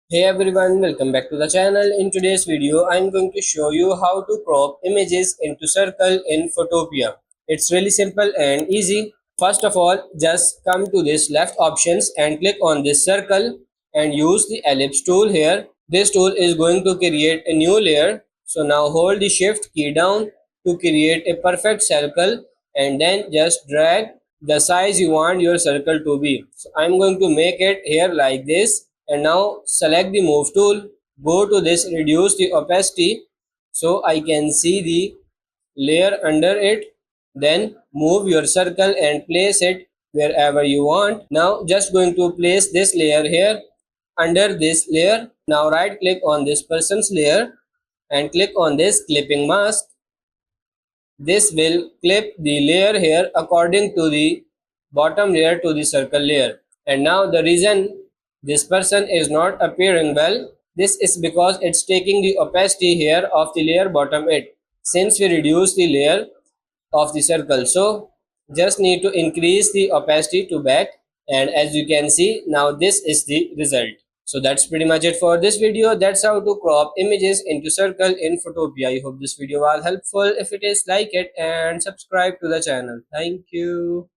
Hey everyone, welcome back to the channel. In today's video, I'm going to show you how to crop images into circle in Photopea. It's really simple and easy. First of all, just come to this left options and click on this circle and use the ellipse tool here. This tool is going to create a new layer. So now hold the shift key down to create a perfect circle and then just drag the size you want your circle to be. So I'm going to make it here like this, and now select the move tool, go to this reduce the opacity so I can see the layer under it, then move your circle and place it wherever you want. Now just going to place this layer here under this layer. Now right click on this person's layer and click on this clipping mask. This will clip the layer here according to the bottom layer to the circle layer. And now the reason this person is not appearing well, this is because it's taking the opacity here of the layer bottom it, since we reduce the layer of the circle. So just need to increase the opacity to back, and as you can see now this is the result. So that's pretty much it for this video. That's how to crop images into circle in Photopea. I hope this video was helpful. If it is, like it and subscribe to the channel. Thank you.